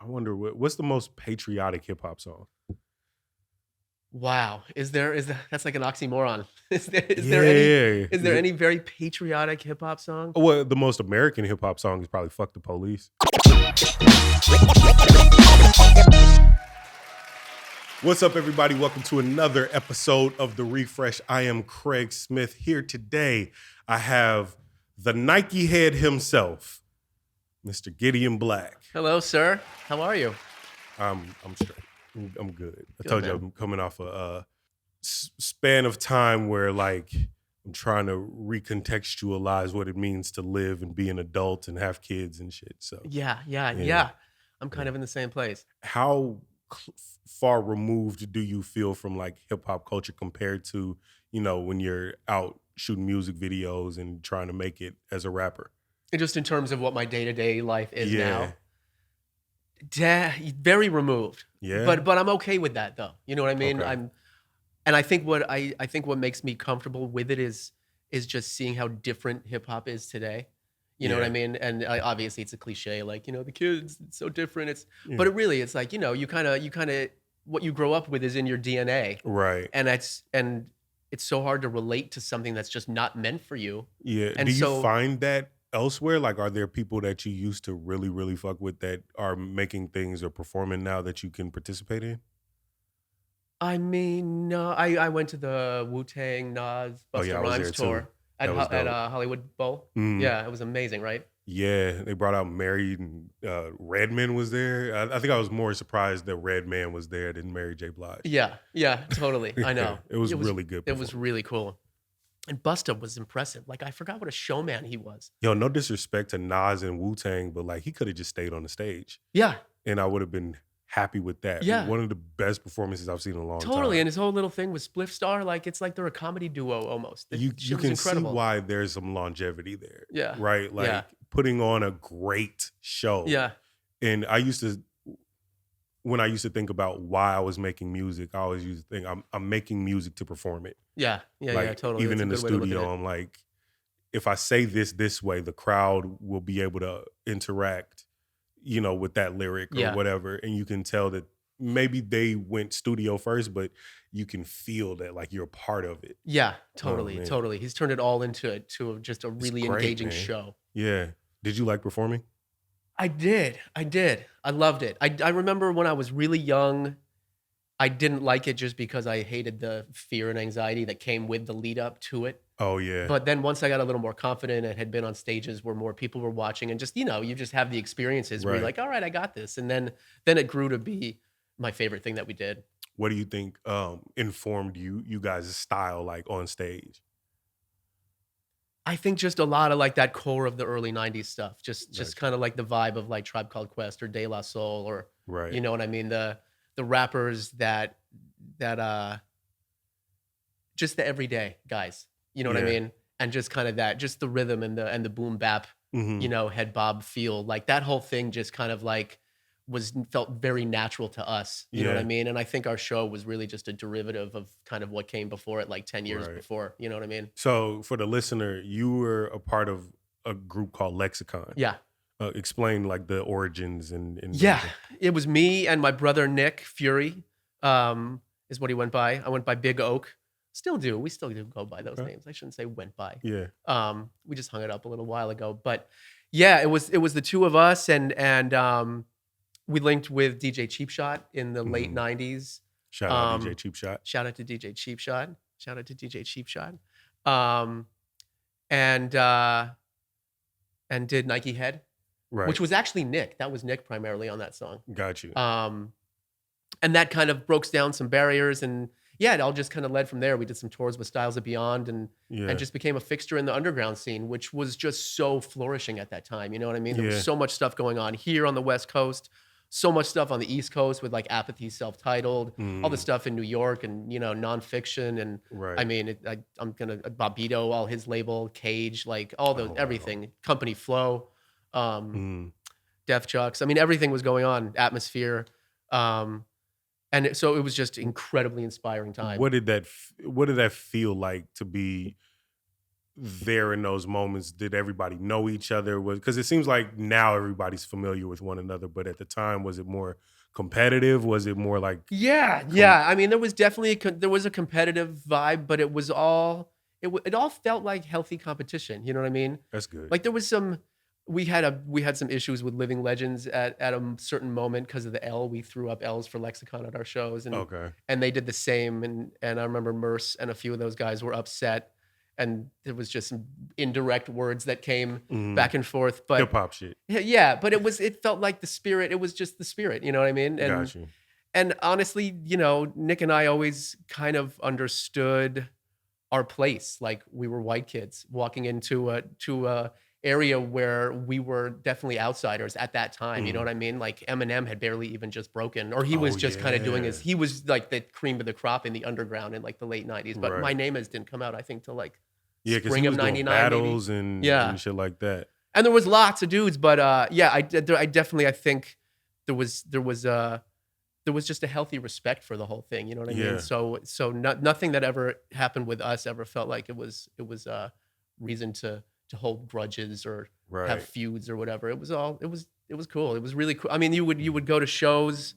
I wonder what's the most patriotic hip hop song? Wow. Is there that's like an oxymoron. Yeah. Is there any very patriotic hip hop song? Well, the most American hip hop song is probably "Fuck the Police." What's up, everybody? Welcome to another episode of The Refresh. I am Craig Smith. Here today, I have the Nike head himself, Mr. Gideon Black. Hello, sir. How are you? I'm straight. I'm good. I Good, told you man. I'm coming off a span of time where like I'm trying to recontextualize what it means to live and be an adult and have kids and shit. So Yeah. I'm kind of in the same place. how far removed do you feel from like hip hop culture compared to, when you're out shooting music videos and trying to make it as a rapper? And just in terms of what my day-to-day life is Yeah. now, very removed. Yeah. But I'm okay with that though. You know what I mean? Okay. And I think what makes me comfortable with it is just seeing how different hip hop is today. You know what I Yeah. mean? And obviously it's a cliche, like the kids, it's so different. Yeah. But it's like you kind of what you grow up with is in your DNA, Right. and it's so hard to relate to something that's just not meant for you. Yeah. And Do you so find that elsewhere? Like, are there people that you used to really, really fuck with that are making things or performing now that you can participate in? I mean, no, I went to the Wu-Tang, Nas, Oh yeah, Busta I was Rhymes there too. tour at That was dope. Hollywood Bowl. Mm. Yeah, it was amazing, right? Yeah, they brought out Mary and Redman was there. I think I was more surprised that Redman was there than Mary J. Blige. Yeah, totally. I know. It was really good It was performance. really cool. And Busta was impressive. Like, I forgot what a showman he was. Yo, no disrespect to Nas and Wu-Tang, but like he could have just stayed on the stage Yeah, and I would have been happy with that. Yeah. One of the best performances I've seen in a long totally. time. And his whole little thing with Spliff Star, like it's like they're a comedy duo almost. The You shit was can see incredible. why there's some longevity there. Yeah. Right? Like Yeah. putting on a great show. Yeah. And when I used to think about why I was making music, I always used to think I'm making music to perform it. Yeah, Like totally. even That's in the a good way to look at studio, it. I'm like, if I say this way, the crowd will be able to interact, with that lyric or Yeah. whatever. And you can tell that maybe they went studio first, but you can feel that like you're a part of it. Yeah, Oh, man. totally. He's turned it all into just a It's really great, engaging man. show. Yeah. Did you like performing? I did. I loved it. I remember when I was really young, I didn't like it just because I hated the fear and anxiety that came with the lead up to it. Oh yeah. But then once I got a little more confident and had been on stages where more people were watching and just, you just have the experiences where you're Right. like, all right, I got this. And then it grew to be my favorite thing that we did. What do you think informed you guys' style like on stage? I think just a lot of like that core of the early 90s stuff. Just Gotcha. kind of like the vibe of like Tribe Called Quest or De La Soul or Right. you know what I mean? The rappers that just the everyday guys. You know what I Yeah. mean? And just kind of that, just the rhythm and the boom bap, Mhm. head bob feel. Like that whole thing just kind of like felt very natural to us. You know what I Yeah. mean? And I think our show was really just a derivative of kind of what came before it, like 10 years Right. before. You know what I mean? So for the listener, you were a part of a group called Lexicon. Yeah. Explain like the origins and Yeah. It was me and my brother Nick Fury, is what he went by. I went by Big Oak. Still do. We still do go by those Okay. names. I shouldn't say went by. Yeah. We just hung it up a little while ago. But yeah, it was the two of us and we linked with DJ Cheap Shot in the late Mhm. 90s. Shout out DJ Cheap Shot. Shout out to DJ Cheap Shot. Shout out to DJ Cheap Shot. And did Nike Head, Right. which was actually Nick. That was Nick primarily on that song. Got you. And that kind of broke down some barriers and yeah, it all just kind of led from there. We did some tours with Styles of Beyond and Yeah. just became a fixture in the underground scene, which was just so flourishing at that time. You know what I mean? There Yeah. was so much stuff going on here on the West Coast, so much stuff on the East Coast with like Apathy Self-Titled, all the stuff in New York and, nonfiction. And Right. I mean, I'm going to, Bobito, all his label, Cage, like all those, Oh, wow. everything, Company Flow, Mm. Def Chucks. I mean, everything was going on, Atmosphere. So it was just incredibly inspiring time. What did that feel like to be there in those moments? Did everybody know each other? Because it seems like now everybody's familiar with one another, but at the time, was it more competitive? Was it more like Yeah. I mean, there was definitely there was a competitive vibe, but it was all it all felt like healthy competition. You know what I mean? that's good? Like there was some we had some issues with Living Legends at a certain moment because of the L. We threw up L's for Lexicon at our shows, Okay. and they did the same. And I remember Merce and a few of those guys were upset, and there was just some indirect words that came back and forth. But Hip hop shit. yeah, but it felt like the spirit. It was just the spirit. You know what I mean? Got you. And honestly, you know, Nick and I always kind of understood our place. Like we were white kids walking into a area where we were definitely outsiders at that time. You know what I mean? Like Eminem had barely even just broken, or he was Oh, just kind of doing yeah. he was like the cream of the crop in the underground in like the late 90s. But Right. My Name Is didn't come out, I think, till like Yeah, because spring he of was doing 99 maybe. battles and shit like that. And there was lots of dudes, but yeah, I definitely I think there was just a healthy respect for the whole thing. You know what I Yeah. mean? So nothing that ever happened with us ever felt like it was reason to hold grudges or have Right. feuds or whatever. It was cool. It was really cool. I mean, you would go to shows.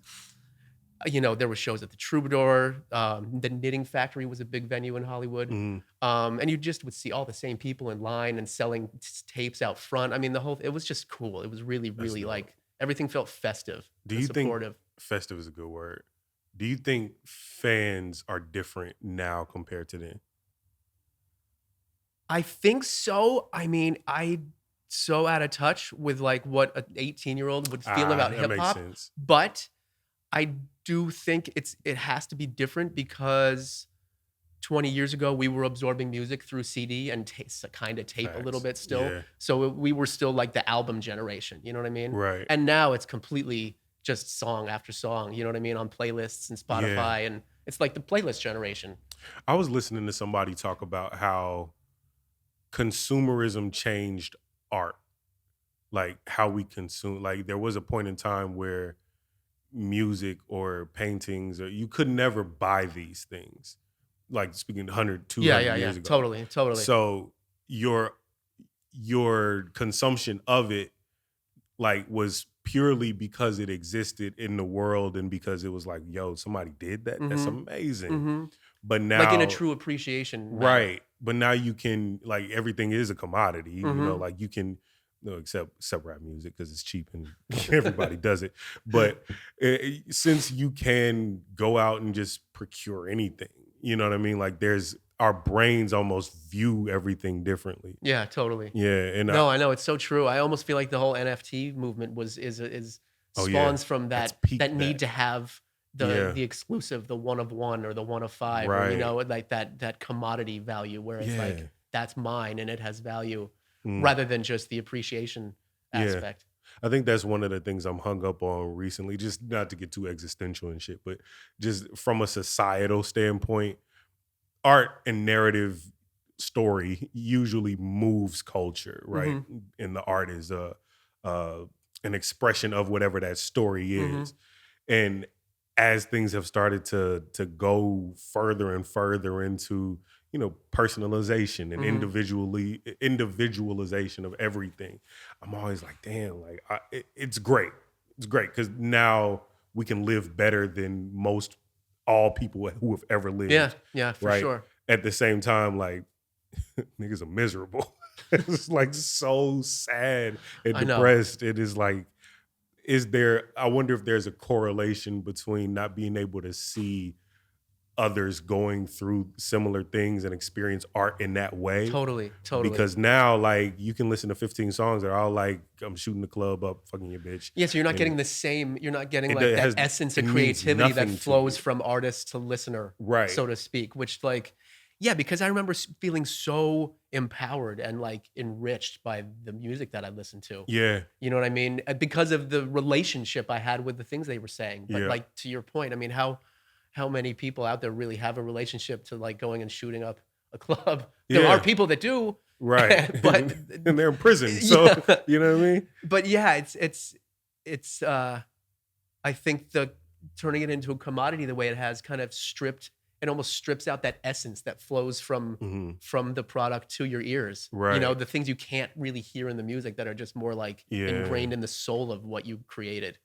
You know, there were shows at the Troubadour. The Knitting Factory was a big venue in Hollywood. Mhm. And you just would see all the same people in line and selling tapes out front. I mean, it was just cool. It was really, really dope. like everything felt festive Do and you think supportive. festive is a good word? Do you think fans are different now compared to then? I think so. I mean, I so out of touch with like what an 18-year-old would feel about That hip makes hop, sense. but I do think it has to be different because 20 years ago we were absorbing music through CD and kind of tape a little Facts. bit still. Yeah. So we were still like the album generation, you know what I mean? Right. And now it's completely just song after song, you know what I mean, on playlists and Spotify, and it's like the playlist generation. I was listening to somebody talk about how consumerism changed art, like how we consume. Like there was a point in time where music or paintings, or you could never buy these things. Like speaking 100, 200 years ago. Totally. So your consumption of it like was purely because it existed in the world and because it was like, yo, somebody did that. That's amazing. But now, like in a true appreciation manner. right? But now you can, like, everything is a commodity. You know, like you can, no, except rap music because it's cheap and everybody does it. But since you can go out and just procure anything, you know what I mean? Like our brains almost view everything differently. Yeah, totally. Yeah, and No, I know, it's so true. I almost feel like the whole NFT movement is spawns from that need to have the exclusive, the one of one or the one of five, or, you know, like that commodity value where it's like that's mine and it has value rather than just the appreciation aspect. I think that's one of the things I'm hung up on recently, just not to get too existential and shit, but just from a societal standpoint, art and narrative story usually moves culture, right? And the art is an expression of whatever that story is. And as things have started to go further and further into, you know, personalization and individualization of everything, I'm always like, damn, like it's great. It's great because now we can live better than all people who have ever lived. Yeah, for right? sure. At the same time, like niggas are miserable. It's like so sad and depressed. It is like, I wonder if there's a correlation between not being able to see others going through similar things and experience art in that way. Totally. Because now, like, you can listen to 15 songs that are all like, I'm shooting the club up, fucking your bitch. Yeah, so you're not getting the same, you're not getting like that essence of creativity that flows from artist to listener, right, so to speak, which like, yeah, because I remember feeling so empowered and like enriched by the music that I listened to. Yeah. You know what I mean? Because of the relationship I had with the things they were saying. But like, to your point, I mean, how many people out there really have a relationship to like going and shooting up a club? There are people that do. Right. But and they're in prison. So, you know what I mean? But yeah, it's I think turning it into a commodity the way it has kind of stripped it almost strips out that essence that flows from the product to your ears. Right. You know, the things you can't really hear in the music that are just more like ingrained in the soul of what you created.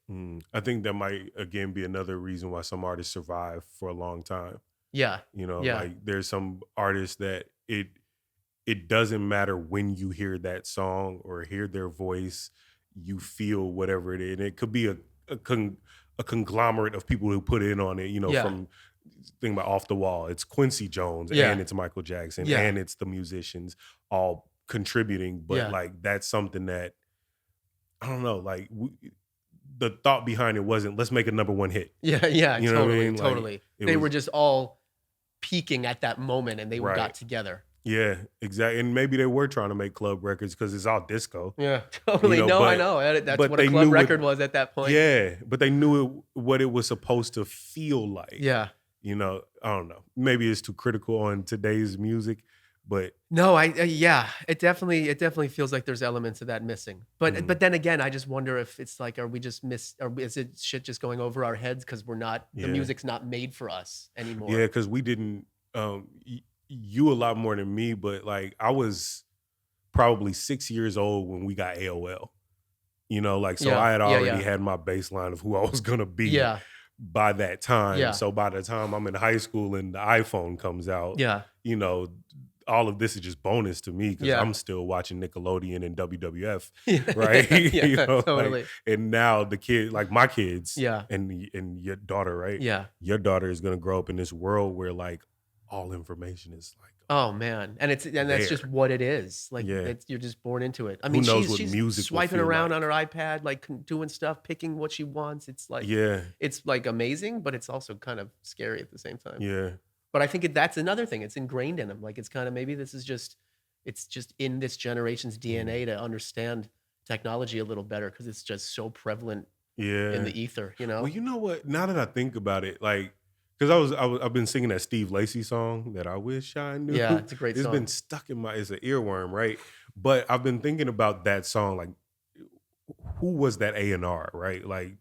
I think that might again be another reason why some artists survive for a long time. Yeah. You know, like there's some artists that it doesn't matter when you hear that song or hear their voice, you feel whatever it is. And it could be a conglomerate of people who put in on it, you know, from think about Off the Wall. It's Quincy Jones and it's Michael Jackson and it's the musicians all contributing. But like, that's something that, I don't know, like the thought behind it wasn't, let's make a number one hit. Yeah, you know what I mean? Like, totally. They were just all peaking at that moment and they got together. Yeah, exactly. And maybe they were trying to make club records because it's all disco. Yeah, totally. You know, I know. That's what a club record was at that point. Yeah, but they knew what it was supposed to feel like. Yeah. You know, I don't know. Maybe it's too critical on today's music, but no, it definitely feels like there's elements of that missing. But then again, I just wonder if it's like, are we just or is it shit just going over our heads because we're not the music's not made for us anymore? Yeah, because we didn't. You a lot more than me, but like I was probably 6 years old when we got AOL. You know, like so I had already had my baseline of who I was gonna be by that time. Yeah. So by the time I'm in high school and the iPhone comes out, you know, all of this is just bonus to me because I'm still watching Nickelodeon and WWF, right? You know, totally. Like, and now the kid, like my kids, and your daughter, right? Yeah, your daughter is gonna grow up in this world where like all information is like, oh man, and that's just what it is. Like you're just born into it. I mean, she's swiping around on her iPad, like doing stuff, picking what she wants. It's like it's like amazing, but it's also kind of scary at the same time. Yeah. But I think that's another thing. It's ingrained in them. Like it's kind of maybe this is just in this generation's DNA to understand technology a little better because it's just so prevalent in the ether. You know. Well, you know what? Now that I think about it, like. Because I've been singing that Steve Lacy song that I wish I knew. Yeah, it's a great song. It's been stuck in it's an earworm, right? But I've been thinking about that song, like who was that A&R, right? Like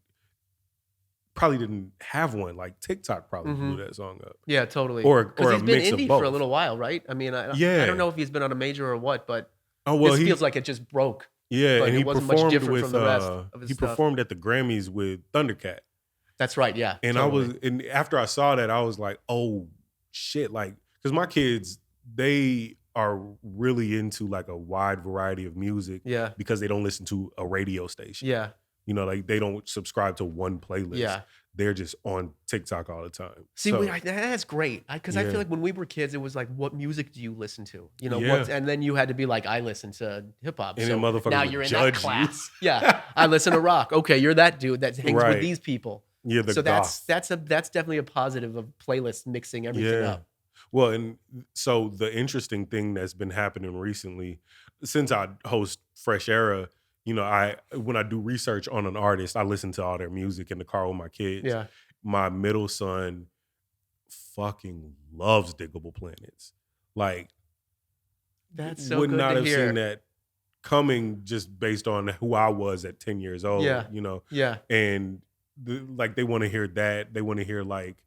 probably didn't have one. Like TikTok probably blew that song up. Yeah, totally. Or he's a been mix indie of both. for a little while, right? I mean, I don't know if he's been on a major or what, but this feels like it just broke. Yeah, and he wasn't performed much different with from the rest of his stuff. Performed at the Grammys with Thundercat. That's right, yeah. And totally. and after I saw that, I was like, oh shit, like, because my kids, they are really into like a wide variety of music. Yeah. Because they don't listen to a radio station. Yeah. You know, like they don't subscribe to one playlist. Yeah. They're just on TikTok all the time. See, that's great. Because I feel like when we were kids, it was like, what music do you listen to? You know, and then you had to be like, I listen to hip hop. And so then motherfuckers now you're in that class. Yeah. I listen to rock. Okay, you're that dude that hangs with these people. Yeah, so that's definitely a positive of playlist mixing everything up. Well, and so the interesting thing that's been happening recently, since I host Fresh Era, you know, when I do research on an artist, I listen to all their music in the car with my kids. Yeah. My middle son fucking loves Diggable Planets. Like, that's so would good not to have hear. seen that coming just based on who I was at 10 years old. Yeah. You know? Yeah. And like they want to hear that. They want to hear like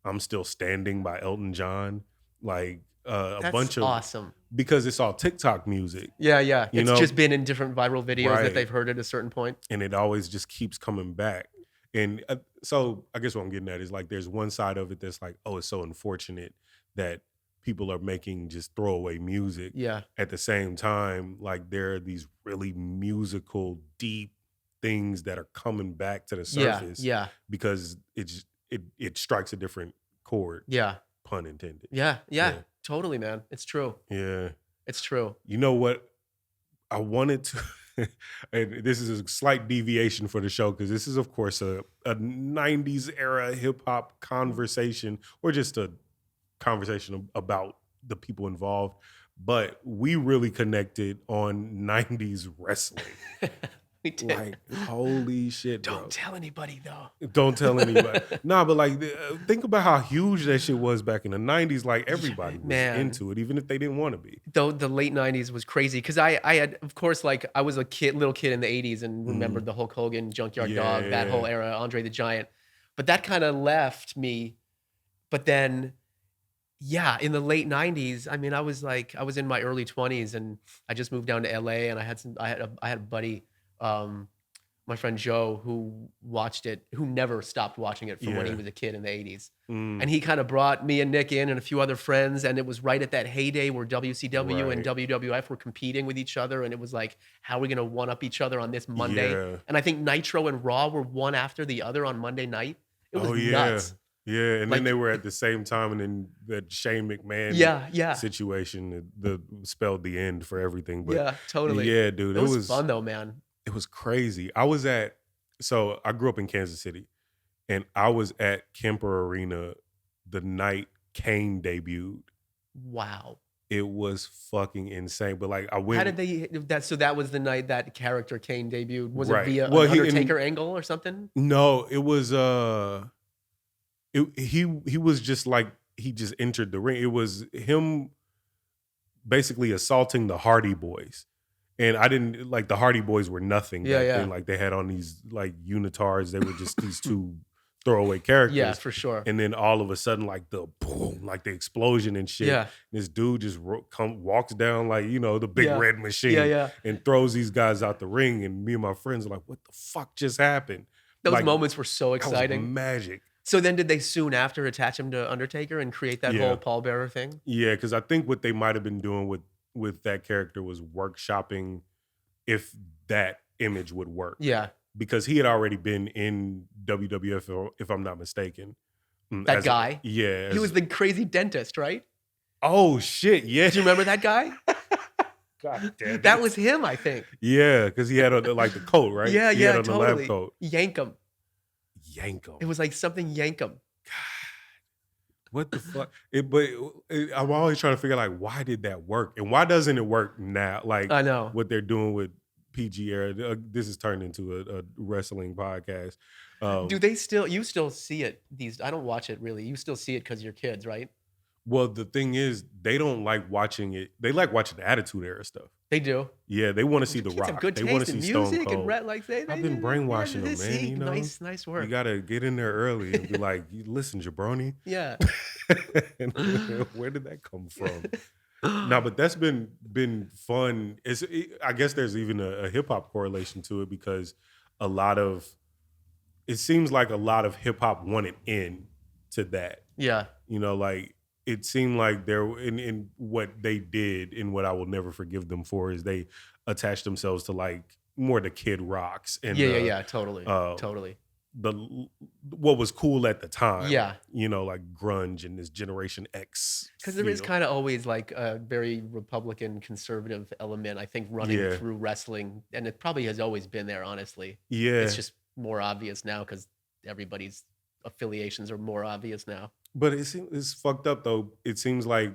I'm Still Standing by Elton John. Like a bunch of awesome. Because it's all TikTok music. Yeah. It's just been in different viral videos that they've heard at a certain point. And it always just keeps coming back. And so I guess what I'm getting at is like there's one side of it that's like, oh, it's so unfortunate that people are making just throwaway music. Yeah. At the same time, like there are these really musical, deep things that are coming back to the surface. Yeah. Because it strikes a different chord. Yeah. Pun intended. Yeah. Totally, man. It's true. Yeah. It's true. You know what? I wanted to, and this is a slight deviation for the show because this is, of course, a 90s era hip hop conversation or just a conversation about the people involved. But we really connected on 90s wrestling. We did. Like, holy shit, bro. Don't tell anybody, though. Don't tell anybody. Nah, but like, think about how huge that shit was back in the 90s. Like, everybody was into it, even if they didn't want to be. Though the late 90s was crazy. Because I had, of course, like, I was a little kid in the 80s and remembered the Hulk Hogan, Junkyard Dog, that whole era, Andre the Giant. But that kind of left me. But then Yeah, in the late 90s, I mean, I was in my early 20s and I just moved down to LA and I had a buddy, um, my friend Joe, who watched it, who never stopped watching it from when he Yeah. was a kid in the 80s. And Mm, he kind of brought me and Nick in and a few other friends, and it was right at that heyday where WCW and right. WWF were competing with each other, and it was like, how are we gonna one up each other on this Monday? Yeah. And I think Nitro and Raw were one after the other on Monday night. It was Oh yeah. nuts. Yeah. And then Like, they were at the same time, and then that Shane McMahon yeah, yeah. situation the spelled the end for everything. But Yeah, totally. yeah, dude, It was fun though, man. it was crazy. So I grew up in Kansas City, and I was at Kemper Arena the night Kane debuted. Wow. It was fucking insane. But like I How went did they so that was the night that character Kane debuted? Was it right. via Well, an Undertaker angle or something? no, it was he was just like he just entered the ring. It was him basically assaulting the Hardy Boys. And I didn't like the Hardy Boys were nothing Yeah, back yeah. then. Like they had on these like unitards. They were just these two throwaway Yeah, characters. for sure. And then all of a sudden, like the boom, like the explosion and shit. Yeah. This dude just walks down like, the big Yeah. red machine Yeah, yeah. and throws these guys out the ring. And me and my friends are like, what the fuck just happened? Those Like, moments were so that was exciting. magic. So then did they soon after attach him to Undertaker and create that Yeah. whole pallbearer thing? Yeah, because I think what they might have been doing with that character was workshopping if that image would work. Yeah. Because he had already been in WWF, if I'm not mistaken. That guy? Yeah. He was the crazy dentist, right? Oh shit! Yeah. Do you remember that guy? God damn it. That was him, I think. Yeah, because he had like the coat, right? Yeah, he yeah, had on the lab totally. coat. Yankum. Yanko. It was like something Yankum. What the fuck? I'm always trying to figure like why did that work and why doesn't it work now? Like I know. what they're doing with PG era. This has turned into a wrestling podcast. Do you still see it I don't watch it really. You still see it because you're kids, right? Well, the thing is, they don't like watching it. They like watching the Attitude Era stuff. They do. Yeah, they want to see The Kids have Rock. good They want taste to in see Stone music Cold. and like I've been brainwashing them, man. See, nice work. You gotta get in there early and be like, "Listen, jabroni." Yeah. Where did that come from? No, but that's been fun. I guess there's even a hip hop correlation to it because it seems like a lot of hip hop wanted in to that. Yeah. Like it seemed like they're in what they did and what I will never forgive them for is they attached themselves to like more the Kid Rocks and yeah, totally. Totally. What was cool at the time. Yeah. Like grunge and this Generation X. Because there is kind of always like a very Republican conservative element, I think, running through wrestling. And it probably has always been there, honestly. Yeah. It's just more obvious now because everybody's affiliations are more obvious now. But it's fucked up though. It seems like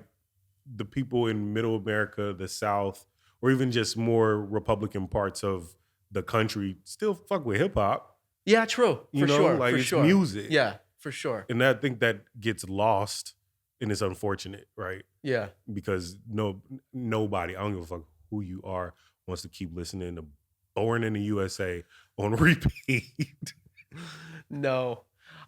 the people in Middle America, the South, or even just more Republican parts of the country still fuck with hip hop. Yeah, true. For sure. Like for it's sure. music. Yeah, for sure. And I think that gets lost, and it's unfortunate, right? Yeah. Because nobody, I don't give a fuck who you are, wants to keep listening to Born in the USA on repeat. No.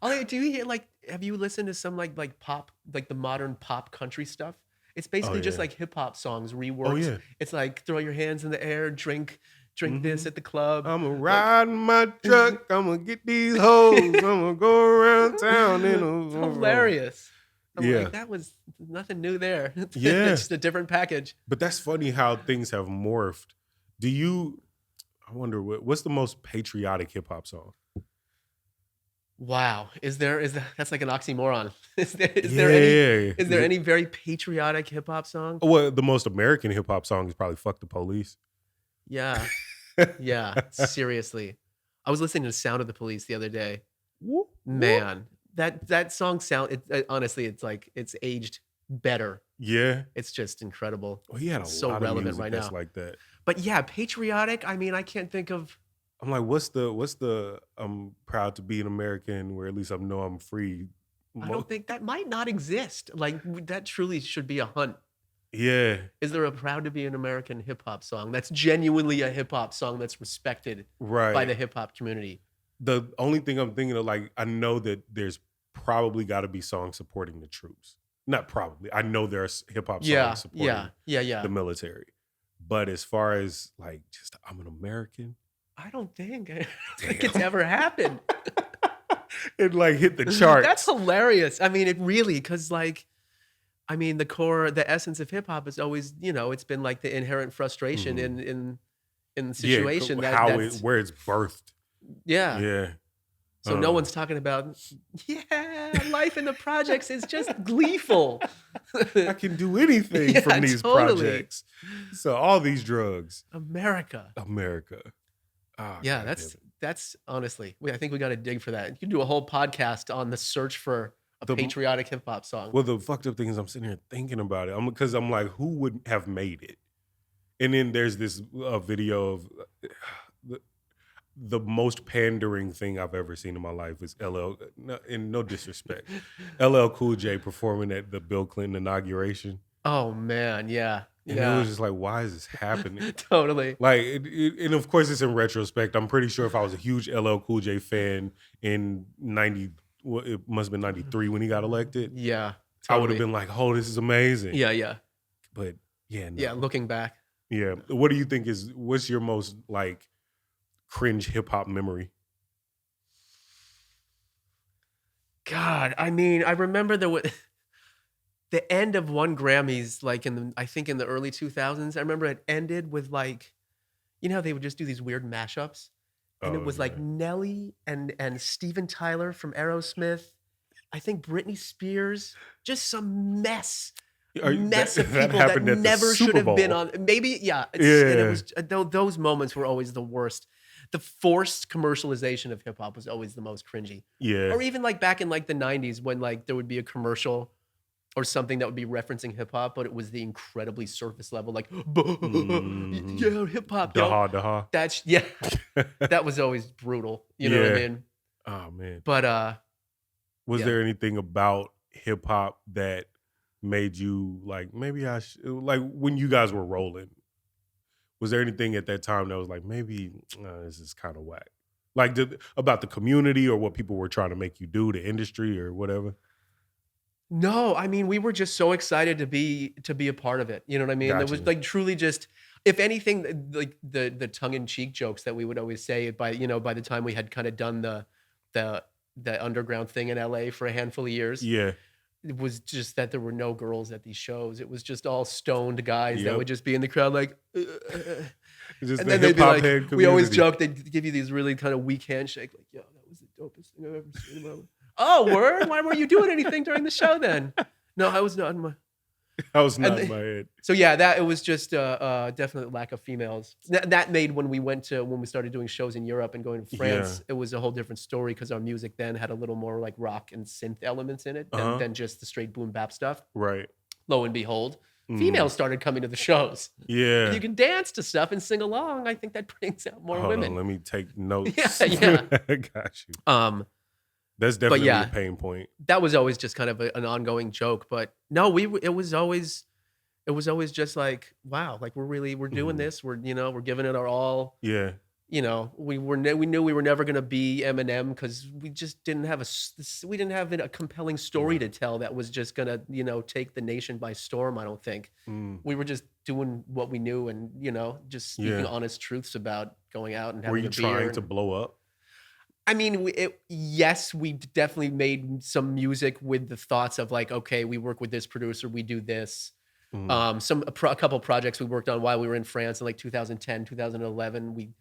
Do you hear have you listened to some like pop, like the modern pop country stuff? It's basically just like hip hop songs reworked. Oh, yeah. It's like throw your hands in the air, drink this at the club. I'm gonna ride my truck. I'm gonna get these hoes. I'm gonna go around town. It's hilarious. I'm Yeah. like, that was nothing new there. Yeah. It's just a different package. But that's funny how things have morphed. I wonder what's the most patriotic hip hop song? Wow. That's like an oxymoron. Is there any very patriotic hip hop song? Well, the most American hip hop song is probably "Fuck the Police." Yeah. Yeah. Seriously. I was listening to Sound of the Police the other day. Man, that song honestly, it's aged better. Yeah. It's just incredible. Well, he had so lot relevant of music right that's now. like that. But yeah, patriotic. I mean, I can't think of. I'm like, what's the I'm proud to be an American, where at least I know I'm free. I don't think that might not exist. Like that truly should be a hunt. Yeah. Is there a proud to be an American hip hop song that's genuinely a hip hop song that's respected by the hip hop community? The only thing I'm thinking of, like, I know that there's probably got to be songs supporting the troops. not probably. I know there's hip hop songs supporting the military, but as far as like just I'm an American, I don't think it's ever happened. It like hit the charts. That's hilarious. I mean, it really, because like, I mean, the essence of hip hop is always, it's been like the inherent frustration in the situation where it's birthed. Yeah. Yeah. So no one's talking about, life in the projects is just gleeful. I can do anything from these projects. So all these drugs. America. Oh, yeah, that's honestly, I think we got to dig for that. You can do a whole podcast on the search for a patriotic hip hop song. Well, the fucked up thing is I'm sitting here thinking about it. Because I'm like, who would have made it? And then there's this video of the most pandering thing I've ever seen in my life is LL, and no disrespect, LL Cool J performing at the Bill Clinton inauguration. Oh man, yeah. And it was just like, why is this happening? Totally. Like, and of course it's in retrospect. I'm pretty sure if I was a huge LL Cool J fan in it must have been 93 when he got elected. Yeah. Totally. I would have been like, oh, this is amazing. Yeah. But no. Yeah, looking back. Yeah. What do you think what's your most like cringe hip hop memory? God, I mean, I remember the end of one Grammys, like I think in the early 2000s. I remember it ended with like, how they would just do these weird mashups, and it was like Nelly and Steven Tyler from Aerosmith. I think Britney Spears, just some mess of people that never should have been on. Maybe, yeah. And it was, those moments were always the worst. The forced commercialization of hip hop was always the most cringy. Yeah. Or even like back in like the 90s when like there would be a commercial or something that would be referencing hip hop, but it was the incredibly surface level, like, yeah, hip hop. Daha. That's, that was always brutal. You know what I mean? Oh man. But was there anything about hip hop that made you like, maybe I should, like when you guys were rolling, was there anything at that time that was like, maybe this is kind of whack? Like about the community or what people were trying to make you do, the industry or whatever? No, I mean, we were just so excited to be a part of it. You know what I mean? Gotcha. It was like truly just, if anything, like the tongue-in-cheek jokes that we would always say by the time we had kind of done the underground thing in LA for a handful of years. Yeah. It was just that there were no girls at these shows. It was just all stoned guys that would just be in the crowd like, Just and the then they'd be like, hip-hop head we always community. joke, they'd give you these really kind of weak handshake, like, yo, that was the dopest thing I've ever seen in my life. Oh, word? Why weren't you doing anything during the show then? No, I was not in my... I was not in my head. So yeah, it was just definitely lack of females. That made when we started doing shows in Europe and going to France, it was a whole different story because our music then had a little more like rock and synth elements in it than just the straight boom bap stuff. Right. Lo and behold, females started coming to the shows. Yeah. And you can dance to stuff and sing along. I think that brings out more women. On, let me take notes. Yeah. Got you. That's definitely a pain point. That was always just kind of an ongoing joke, but no, it was always just like, wow, like we're doing this. We're giving it our all. Yeah. We knew we were never going to be Eminem because we just didn't have a compelling story to tell that was just going to, take the nation by storm. I don't think we were just doing what we knew and, just speaking honest truths about going out and having a beer. Were you trying to blow up? I mean, yes, we definitely made some music with the thoughts of like, okay, we work with this producer, we do this. A couple projects we worked on while we were in France in like 2010, 2011.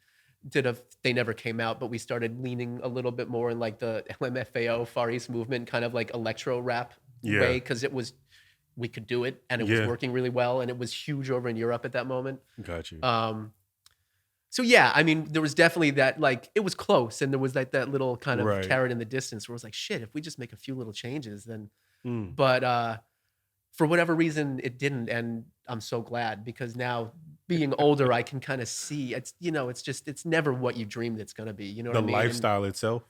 They never came out, but we started leaning a little bit more in like the LMFAO Far East movement, kind of like electro rap way, because we could do it and it was working really well and it was huge over in Europe at that moment. Got you. So yeah, I mean, there was definitely that, like, it was close, and there was like that little kind of carrot in the distance where it was like, shit, if we just make a few little changes, then. But for whatever reason, it didn't, and I'm so glad because now, being older, I can kind of see it's it's never what you dreamed it's gonna be. You know what I mean? The lifestyle itself.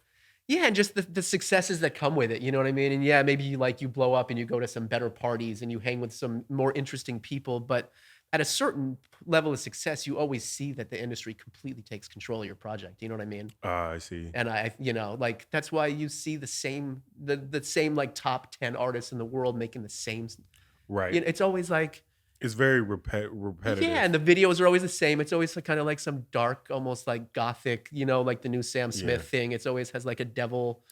Yeah, and just the successes that come with it. You know what I mean? And yeah, maybe you blow up and you go to some better parties and you hang with some more interesting people, but at a certain level of success, you always see that the industry completely takes control of your project. You know what I mean? I see. And like that's why you see the same like top 10 artists in the world making the same. Right. It's always like, it's very repetitive. Yeah, and the videos are always the same. It's always kind of like some dark, almost like gothic, like the new Sam Smith thing. It always has like a devil,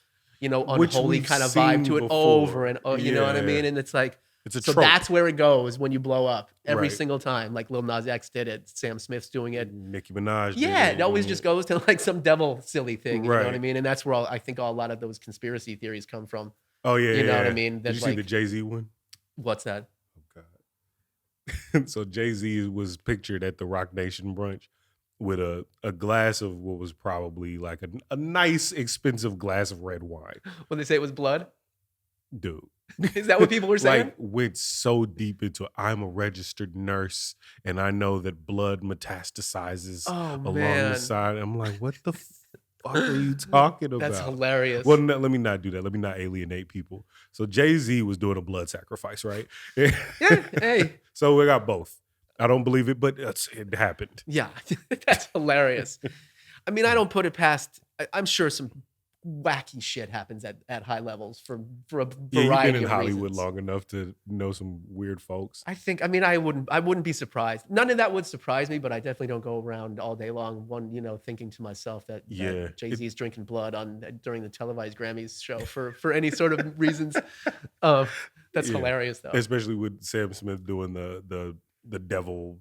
unholy kind of vibe to it over and you know what I mean? And it's like, it's a so trope. that's where it goes when you blow up every single time. Like Lil Nas X did it, Sam Smith's doing it, Nicki Minaj. Yeah, it always just goes to like some devil silly thing. You know what I mean? And that's where I think a lot of those conspiracy theories come from. Oh yeah, you know what I mean? Did you see the Jay-Z one? What's that? Oh God. So Jay-Z was pictured at the Rock Nation brunch with a glass of what was probably like a nice expensive glass of red wine. When they say it was blood, dude. Is that what people were saying? Like went so deep into I'm a registered nurse and I know that blood metastasizes along the side. I'm like, what the fuck are you talking about? That's hilarious. Well, no, let me not do that. Let me not alienate people. So Jay-Z was doing a blood sacrifice, right? Yeah. Hey. So we got both. I don't believe it, but it happened. Yeah, that's hilarious. I mean, I don't put it past. I'm sure some wacky shit happens at high levels for a variety of reasons. You've been in Hollywood long enough to know some weird folks. I wouldn't be surprised. None of that would surprise me, but I definitely don't go around all day long thinking to myself that Jay-Z is drinking blood during the televised Grammys show for any sort of reasons. That's hilarious though. Especially with Sam Smith doing the devil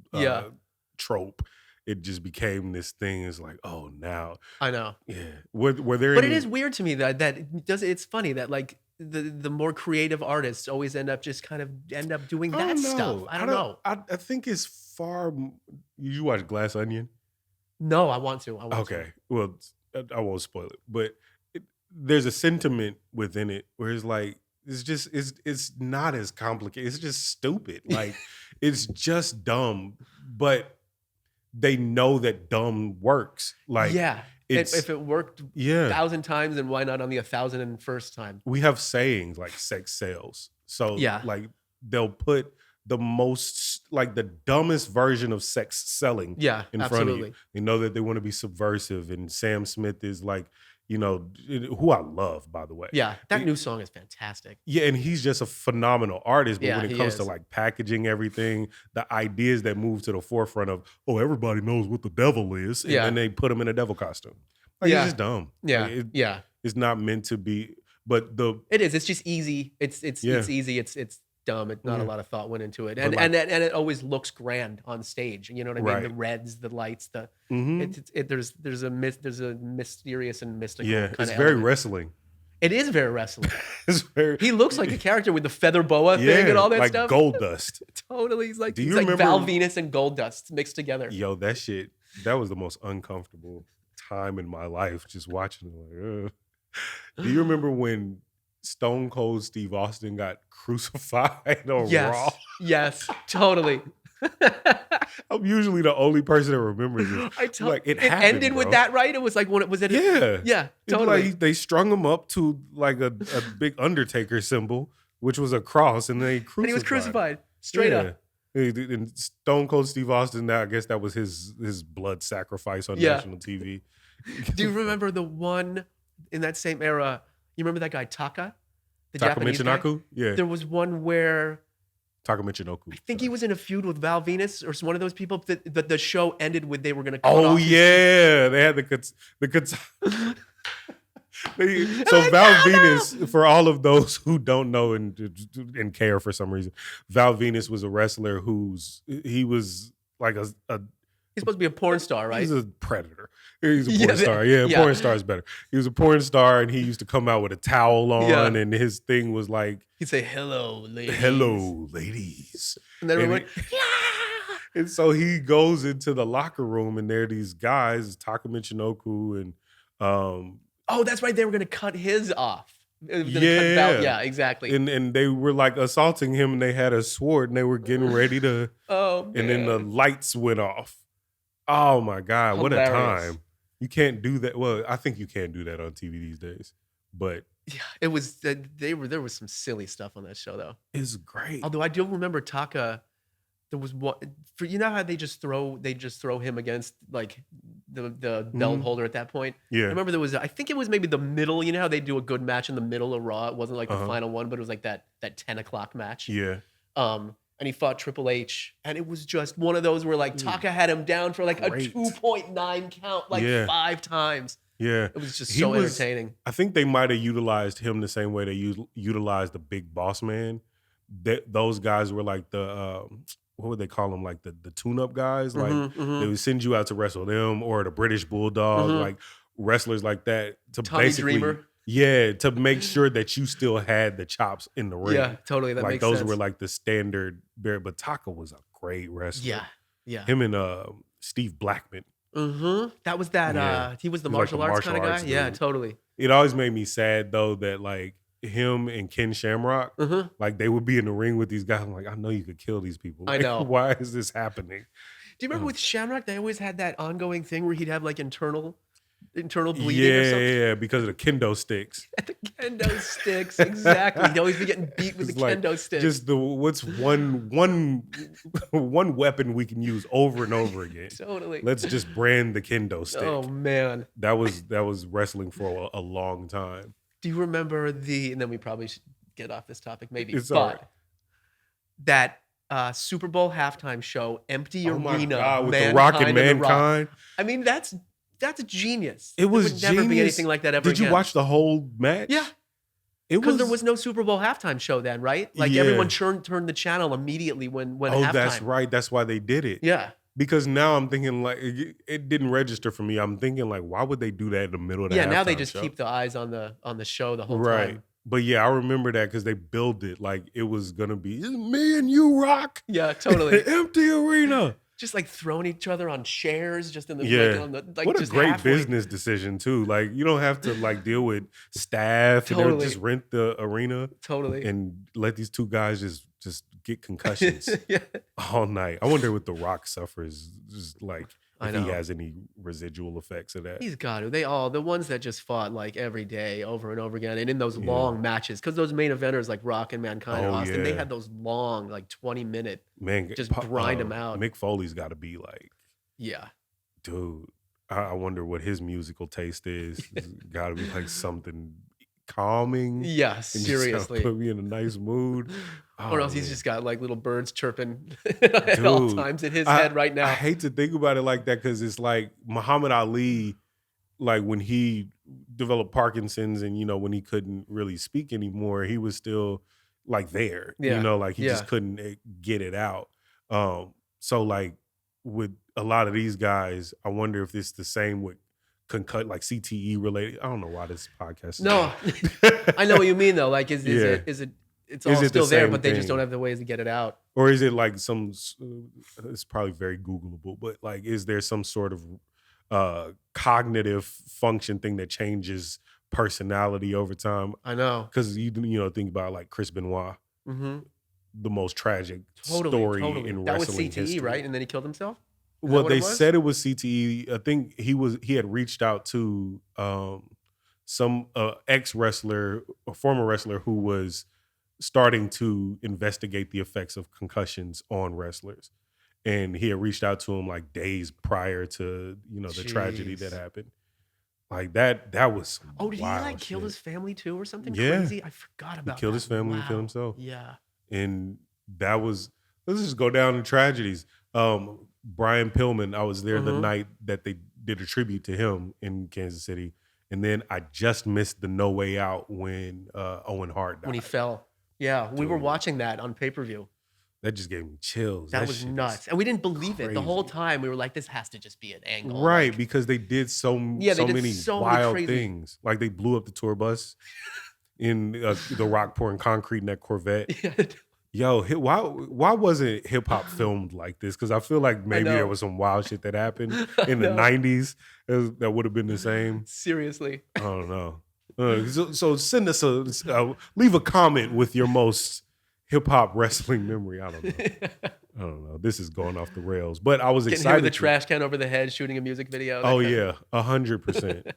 trope. It just became this thing. It's like, oh, now I know. Yeah, were there? But it is weird to me that it's funny that like the more creative artists always end up doing that stuff. I don't know. I think it's far. You watch Glass Onion? No, I want to. Okay, well, I won't spoil it, but there's a sentiment within it where it's like it's not as complicated. It's just stupid. Like it's just dumb, but they know that dumb works. Like if it worked 1,000 times, then why not on the 1,001st time? We have sayings like sex sells. So like they'll put the most like the dumbest version of sex selling in front of you. They know that they want to be subversive, and Sam Smith is like, who I love, by the way. Yeah, that new song is fantastic. Yeah, and he's just a phenomenal artist. But when it comes to like packaging everything, the ideas that move to the forefront of, everybody knows what the devil is, and then they put him in a devil costume. Like, it's just dumb. Yeah, like, it's not meant to be. But it is. It's just easy. It's easy. It's dumb. Not a lot of thought went into it, and it always looks grand on stage. You know what I mean? Right. The reds, the lights, there's a mysterious and mystical. Yeah, it's very wrestling. It is very wrestling. He looks like a character with the feather boa thing and all that stuff. Like Goldust. Totally, he's like Val Venus and Goldust mixed together. Yo, that was the most uncomfortable time in my life just watching it. Like, do you remember when Stone Cold Steve Austin got crucified on Raw? Yes, totally. I'm usually the only person that remembers it. It happened, ended with that, right? It was like when it was yeah, totally. Like they strung him up to like a big Undertaker symbol, which was a cross, and they crucified. And he was crucified straight up. And Stone Cold Steve Austin, I guess that was his blood sacrifice on national TV. Do you remember the one in that same era? You remember that guy Taka? The Japanese guy? Yeah. There was one where Taka Michinoku. I think he was in a feud with Val Venus or one of those people that the show ended with they were going to cut off they had so Val Venus, for all of those who don't know and care for some reason, Val Venus was a wrestler he was like he's supposed to be a porn star, right? He's a predator. He's a porn star. Yeah, porn star is better. He was a porn star, and he used to come out with a towel on, and his thing was like... He'd say, hello, ladies. Hello, ladies. And then everyone... And so he goes into the locker room, and there are these guys, Taka Michinoku, and... oh, that's right. They were going to cut his off. Yeah, exactly. And they were like assaulting him, and they had a sword, and they were getting ready to... And then the lights went off. Oh my God, what a time. You can't do that. Well, I think you can do that on TV these days. But yeah, it was there was some silly stuff on that show though. It's great. Although I do remember Taka there was one for how they just throw him against like the belt holder at that point. Yeah. I remember there was, I think it was maybe the middle. You know how they do a good match in the middle of Raw? It wasn't like the final one, but it was like that 10 o'clock match. Yeah. And he fought Triple H, and it was just one of those where like Taka had him down for like a 2.9 count, like 5 times. Yeah. It was just so entertaining. I think they might have utilized him the same way they utilized the Big Boss Man. Those guys were like the what would they call them? Like the tune-up guys. Like they would send you out to wrestle them, or the British Bulldog, like wrestlers like that to Tommy basically Dreamer. Yeah, to make sure that you still had the chops in the ring. Yeah, totally. That like makes those sense. were like the standard. But Taka was a great wrestler. Yeah. Him and Steve Blackman. That was that. Yeah. He was the He was martial like the arts kind of martial guy. arts Yeah, dude. totally. It always made me sad though that like him and Ken Shamrock, like they would be in the ring with these guys. I'm like, I know you could kill these people. I Like, know. Why is this happening? Do you remember with Shamrock, they always had that ongoing thing where he'd have like internal bleeding or something? Yeah, because of the kendo sticks. The kendo sticks, exactly. He'd always be getting beat with the kendo sticks. Just what's one weapon we can use over and over again. Totally. Let's just brand the kendo stick. Oh man, that was wrestling for a long time. Do you remember and then we probably should get off this topic maybe, It's but all right. that Super Bowl halftime show, empty arena, my God, with the Rock and Mankind. I mean, that's a genius. It was would never be anything like that ever Did you again. watch the whole match? Yeah. Because there was no Super Bowl halftime show then, right? Like everyone turned the channel immediately when halftime. That's right. That's why they did it. Yeah. Because now I'm thinking like it didn't register for me. I'm thinking like, why would they do that in the middle of the halftime now they just show? keep the eyes on the show the whole Right. time. But yeah, I remember that because they built it like it was gonna be me and you, Rock. Yeah, totally. Empty arena. Just like throwing each other on chairs, just in the what a just great halfway. business decision too. Like you don't have to like deal with staff and Totally. just rent the arena Totally. and let these two guys just get concussions Yeah. all night. I wonder what The Rock suffers, just like I if know. he has any residual effects of that. He's got to. The ones that just fought like every day over and over again, and in those long matches, because those main eventers like Rock and Mankind and Austin, they had those long, like 20-minute, just grind them out. Mick Foley's got to be like, yeah, dude. I wonder what his musical taste is. It's got to be like something calming. Yeah, and seriously. just put me in a nice mood. Or else he's just got like little birds chirping at all times in his head right now. I hate to think about it like that because it's like Muhammad Ali, like when he developed Parkinson's and, when he couldn't really speak anymore, he was still like there, like he just couldn't get it out. So like with a lot of these guys, I wonder if it's the same with like CTE related. I don't know why this podcast. No, I know what you mean though. Like, is it? It's all still there, but they just don't have the ways to get it out. Or is it like it's probably very Googleable, but like, is there some sort of cognitive function thing that changes personality over time? I know. Because think about like Chris Benoit, the most tragic story in that wrestling was CTE, history. right? And then he killed himself? Well, they said it was CTE. I think he had reached out to some ex-wrestler, a former wrestler who was starting to investigate the effects of concussions on wrestlers. And he had reached out to him like days prior to, the tragedy that happened. Like that was did he like kill his family too or something crazy? I forgot about that. He killed his family and killed himself. Yeah. And let's just go down to tragedies. Brian Pillman, I was there the night that they did a tribute to him in Kansas City. And then I just missed the No Way Out when Owen Hart died. When he fell. Yeah, we were watching that on pay-per-view. That just gave me chills. That was nuts. And we didn't believe it. The whole time we were like, this has to just be an angle. Right, because they did so many wild things. Like they blew up the tour bus in the Rock pouring concrete in that Corvette. Yo, why wasn't hip hop filmed like this? Because I feel like maybe there was some wild shit that happened in the 90s that would have been the same. Seriously. I don't know. So send us leave a comment with your most hip hop wrestling memory. I don't know. This is going off the rails, but I was Getting excited. Hit with a trash can over the head, shooting a music video. Oh yeah, 100%.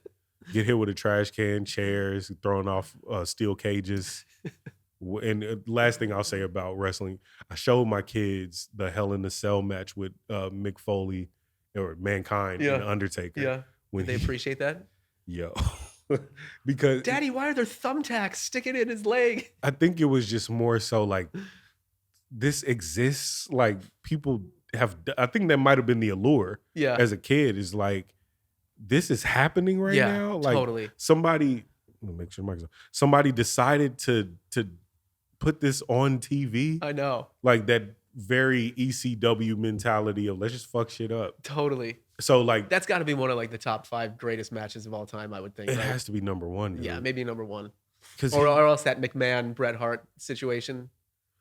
Get hit with a trash can, chairs, throwing off steel cages. And last thing I'll say about wrestling, I showed my kids the Hell in a Cell match with Mick Foley or Mankind and The Undertaker. Yeah. Did they appreciate that? Yo. Because Daddy, why are there thumbtacks sticking in his leg? I think it was just more so like this exists. Like people have, I think that might have been the allure as a kid, is like, this is happening right now. Like totally. Somebody, let me make sure somebody decided to put this on TV. I know. Like that very ECW mentality of let's just fuck shit up. Totally. So like that's got to be one of like the top 5 greatest matches of all time, I would think. It has to be number 1. Dude. Yeah, maybe number 1. Or else that McMahon Bret Hart situation.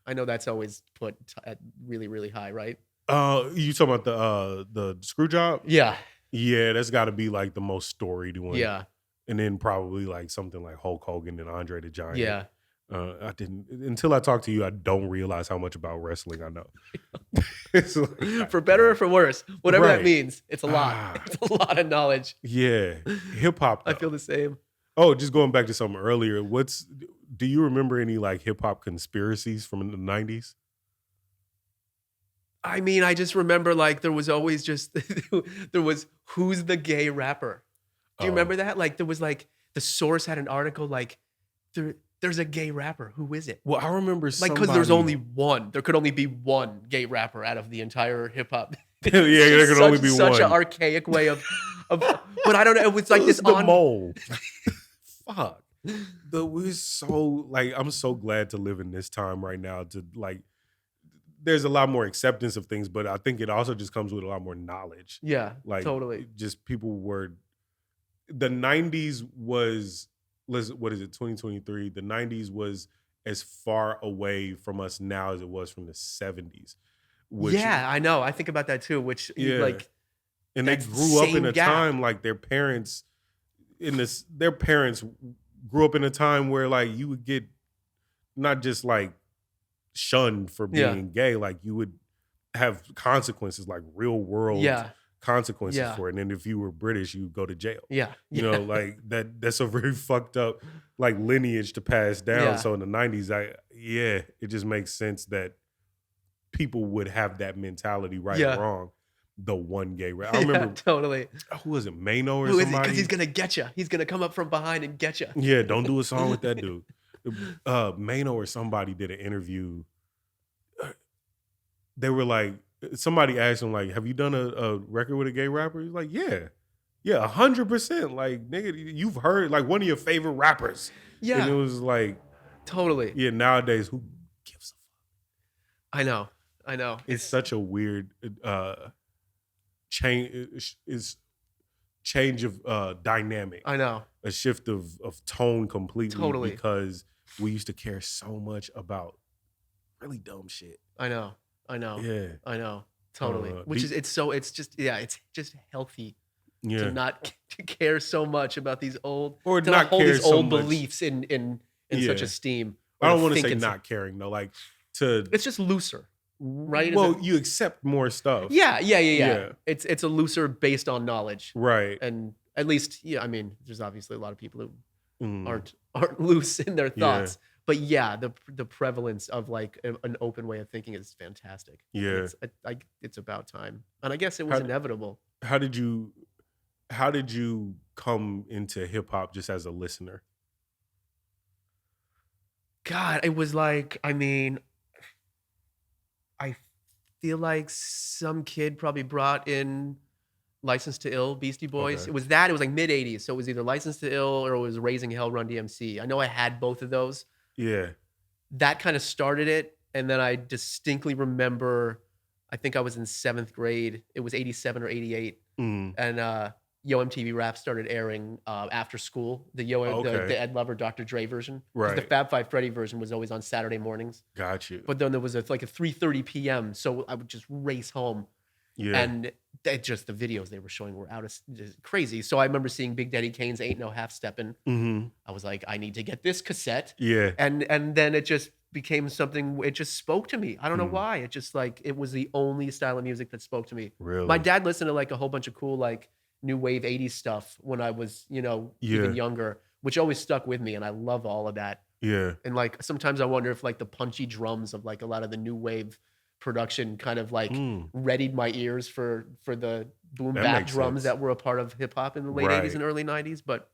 I know that's always put at really, really high, right? You talking about the screw job? Yeah. Yeah, that's got to be like the most storied one. Yeah. And then probably like something like Hulk Hogan and Andre the Giant. Yeah. I didn't, until I talk to you, I don't realize how much about wrestling I know. Like, for better or for worse, whatever that means, it's a lot. It's a lot of knowledge. Yeah. Hip hop. I feel the same. Oh, just going back to something earlier. Do you remember any like hip hop conspiracies from the 90s? I mean, I just remember like there was always just, there was who's the gay rapper? Do you remember that? Like there was like, the Source had an article like, there's a gay rapper. Who is it? Well, I remember because there's only one. There could only be one gay rapper out of the entire hip hop. Yeah, there could only be one. Such an archaic way of. But I don't know. It was like this on mole. Fuck. We're so like. I'm so glad to live in this time right now. To like, there's a lot more acceptance of things, but I think it also just comes with a lot more knowledge. Yeah, like totally. Just people were. The 90s was. What is it, 2023? The 90s was as far away from us now as it was from the 70s. I know. I think about that too, like... And they grew up in a time like their parents grew up in a time where like you would get not just like shunned for being gay, like you would have consequences, like real world consequences for it. And then if you were British, you would go to jail. You know, like that's a very fucked up like lineage to pass down. So in the 90s, it just makes sense that people would have that mentality, right or wrong. The one gay rapper. I remember totally. Who was it? Mano or who somebody? Because he's gonna get you. He's gonna come up from behind and get you. Yeah, don't do a song with that dude. Mano or somebody did an interview. They were like, somebody asked him, like, have you done a record with a gay rapper? He's like, yeah, 100%. Like, nigga, you've heard like one of your favorite rappers. Yeah. And it was like, totally. Yeah, nowadays, who gives a fuck? I know. It's such a weird change of dynamic. I know. A shift of tone completely. Totally. Because we used to care so much about really dumb shit. I know. Yeah. I know. Totally. It's just healthy to not care so much about these old, or to not hold these old beliefs in such esteem. I don't want to say not caring though. Like it's just looser, right? Well, you accept more stuff. Yeah. It's a looser based on knowledge, right? And at least, I mean, there's obviously a lot of people who aren't loose in their thoughts. But the prevalence of like an open way of thinking is fantastic. Yeah, it's about time, and I guess it was inevitable. How did you come into hip hop just as a listener? God, it was like, I mean, I feel like some kid probably brought in License to Ill, Beastie Boys. Okay. It was like mid 80s, so it was either License to Ill or it was Raising Hell, Run DMC. I know I had both of those. Yeah. That kind of started it. And then I distinctly remember, I think I was in 7th grade. It was 87 or 88. And Yo MTV Rap started airing after school. The Ed Lover, Dr. Dre version. Right. The Fab Five Freddy version was always on Saturday mornings. Got you. But then there was like a 3:30 p.m. So I would just race home. Yeah. And the videos they were showing were just crazy. So I remember seeing Big Daddy Kane's Ain't No Half Steppin'. I was like, I need to get this cassette. Yeah. And then it just became something, it just spoke to me. I don't know why. It just like, it was the only style of music that spoke to me. Really? My dad listened to like a whole bunch of cool like new wave 80s stuff when I was, even younger, which always stuck with me. And I love all of that. Yeah. And like sometimes I wonder if like the punchy drums of like a lot of the new wave production kind of like readied my ears for the boom bap drums that were a part of hip hop in the late 80s and early 90s. But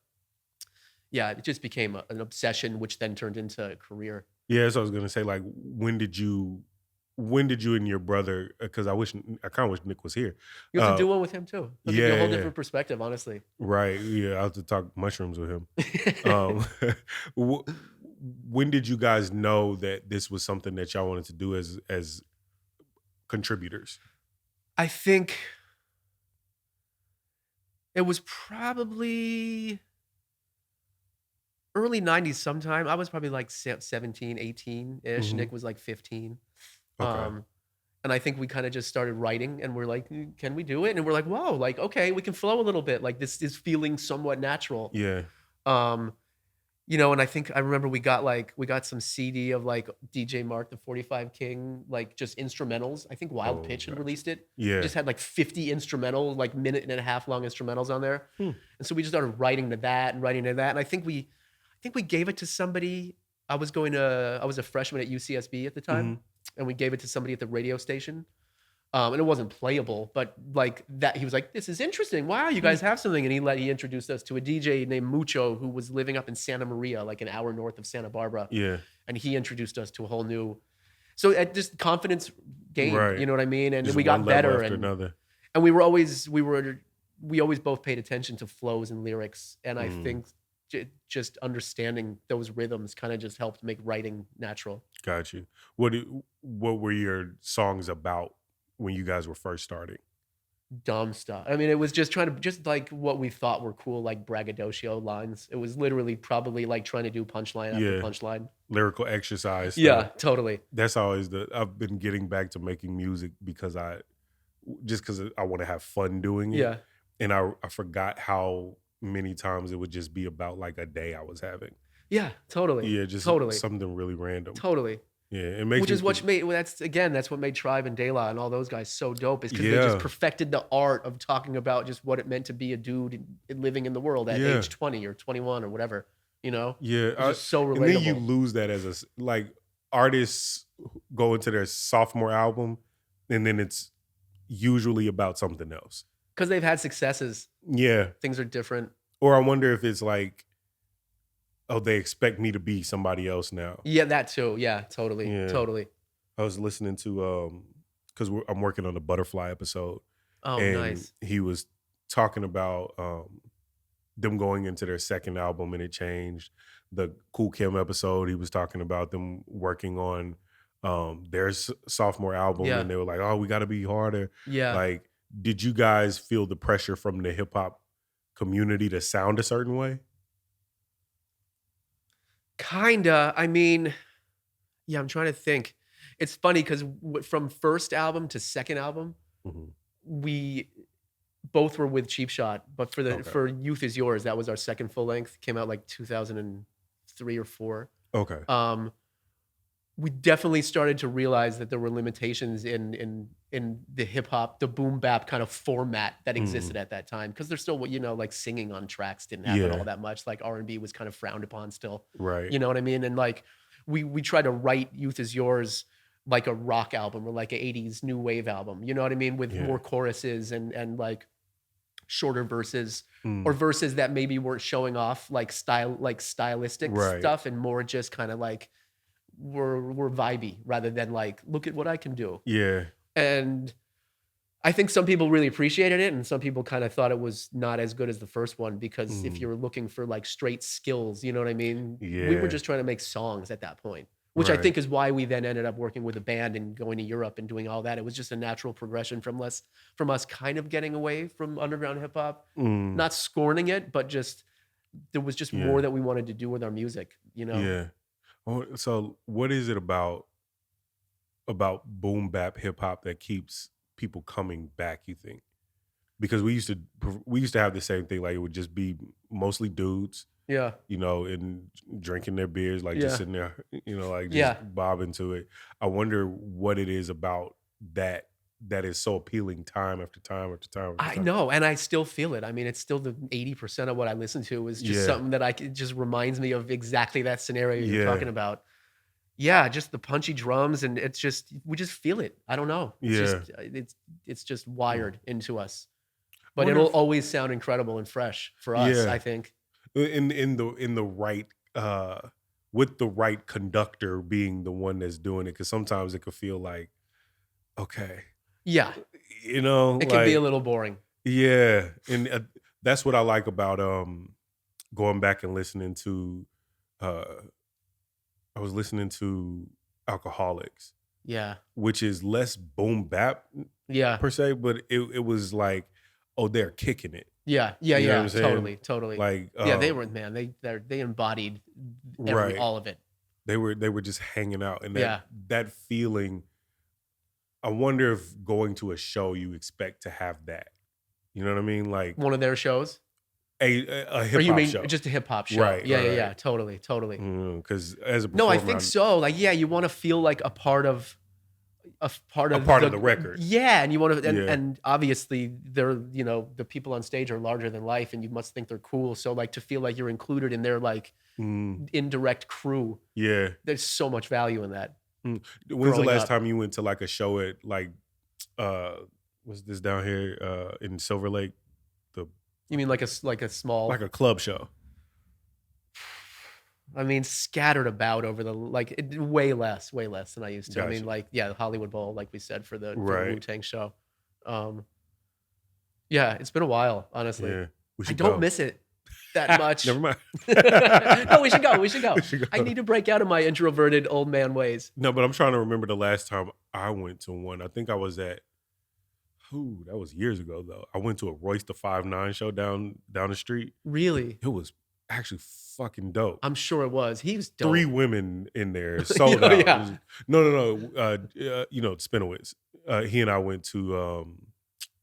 yeah, it just became an obsession, which then turned into a career. Yeah, so I was gonna say, like, when did you and your brother? Because I kind of wish Nick was here. You have to do one with him too. It'll give you a whole different perspective, honestly. Right. Yeah, I have to talk mushrooms with him. When did you guys know that this was something that y'all wanted to do as contributors? I think it was probably early 90s sometime. I was probably like 17, 18-ish. Nick was like 15. Okay. And I think we kind of just started writing and we're like, can we do it? And we're like, whoa, like, okay, we can flow a little bit. Like this is feeling somewhat natural. Yeah. You know, and I think I remember we got some CD of like DJ Mark, the 45 King, like just instrumentals. I think Wild Pitch had released it. Yeah. Just had like 50 instrumental, like minute and a half long instrumentals on there. And so we just started writing to that. And I think we gave it to somebody. I was a freshman at UCSB at the time. And we gave it to somebody at the radio station. And it wasn't playable, but like that, he was like, this is interesting. Wow, you guys have something. And he introduced us to a DJ named Mucho who was living up in Santa Maria, like an hour north of Santa Barbara. Yeah. And he introduced us to a whole new, so at just confidence gain, you know what I mean? And just we got better. And we always both paid attention to flows and lyrics. And I think just understanding those rhythms kind of just helped make writing natural. Got you. What were your songs about when you guys were first starting? Dumb stuff. I mean, it was just like what we thought were cool, like braggadocio lines. It was literally probably like trying to do punchline after punchline. Lyrical exercise. Yeah, totally. That's always I've been getting back to making music because I want to have fun doing it. Yeah. And I forgot how many times it would just be about like a day I was having. Yeah, totally. Yeah, just something really random. Totally. Yeah, it makes what made Tribe and De La and all those guys so dope is because they just perfected the art of talking about just what it meant to be a dude living in the world at age 20 or 21 or whatever, you know? Yeah. It's just so relatable. And then you lose that as artists go into their sophomore album and then it's usually about something else. Because they've had successes. Yeah. Things are different. Or I wonder if it's like, oh, they expect me to be somebody else now. Yeah, that too. Yeah, totally. Yeah. Totally. I was listening to, because I'm working on the Butterfly episode. Oh, and nice. He was talking about them going into their second album and it changed. The Kool Kim episode, he was talking about them working on their sophomore album and they were like, oh, we got to be harder. Yeah. Like, did you guys feel the pressure from the hip hop community to sound a certain way? Kinda. I mean, yeah, I'm trying to think. It's funny because from first album to second album, we both were with Cheap Shot, but for Youth Is Yours, that was our second full length. Came out like 2003 or 4. Okay. We definitely started to realize that there were limitations in the hip hop, the boom bap kind of format that existed at that time. Because there's still, like singing on tracks didn't happen all that much. Like R&B was kind of frowned upon still. Right. You know what I mean? And like we tried to write Youth Is Yours like a rock album or like an 80s new wave album. You know what I mean? With more choruses and like shorter verses or verses that maybe weren't showing off like stylistic stuff and more just kind of like we're vibey rather than like, look at what I can do. Yeah. And I think some people really appreciated it and some people kind of thought it was not as good as the first one because if you're looking for like straight skills, you know what I mean? Yeah. We were just trying to make songs at that point, which I think is why we then ended up working with a band and going to Europe and doing all that. It was just a natural progression from us kind of getting away from underground hip hop, not scorning it, but just there was just more that we wanted to do with our music, you know? Yeah. So what is it about boom bap hip hop that keeps people coming back, you think? Because we used to have the same thing, like it would just be mostly dudes, and drinking their beers, like just sitting there, like just bobbing to it. I wonder what it is about that that is so appealing time after time after time after I time. know, and I still feel it. I mean, it's still the 80% of what I listen to is just something that it just reminds me of exactly that scenario you're talking about. Yeah, just the punchy drums, and it's just we just feel it. I don't know. It's just wired into us. But it'll always sound incredible and fresh for us, I think. In the right with the right conductor being the one that's doing it, because sometimes it could feel like, okay. Yeah. You know, it can be a little boring. Yeah. And that's what I like about going back and listening to I was listening to Alcoholics. Yeah. Which is less boom bap per se, but it was like, oh, they're kicking it. Yeah. Totally. Like they were, man, they embodied all of it. They were just hanging out, and that feeling. I wonder if going to a show you expect to have that. You know what I mean? Like one of their shows? A hip hop show. Just a hip hop show. Right. Yeah. Totally. Because as a performer, no, I think so. Like, yeah, you want to feel like a part of the record. Yeah, and you want to, and obviously they're, the people on stage are larger than life, and you must think they're cool. So like to feel like you're included in their like indirect crew. Yeah, there's so much value in that. When's the last time you went to like a show at like what's this down here in Silver Lake? You mean like a small, like a club show? I mean, scattered about over the way less than I used to. Gotcha. I mean, the Hollywood Bowl, like we said, for the Wu-Tang show. Yeah, it's been a while, honestly. Yeah, I don't miss it that much. Never mind. No, we should go. I need to break out of my introverted old man ways. No, but I'm trying to remember the last time I went to one. I think I was at, that was years ago though. I went to a Royce the 5'9" show down the street. Really? It was actually fucking dope. I'm sure it was. He was dope. 3 women in there, sold out. Yeah. No. Spinowitz. He and I went to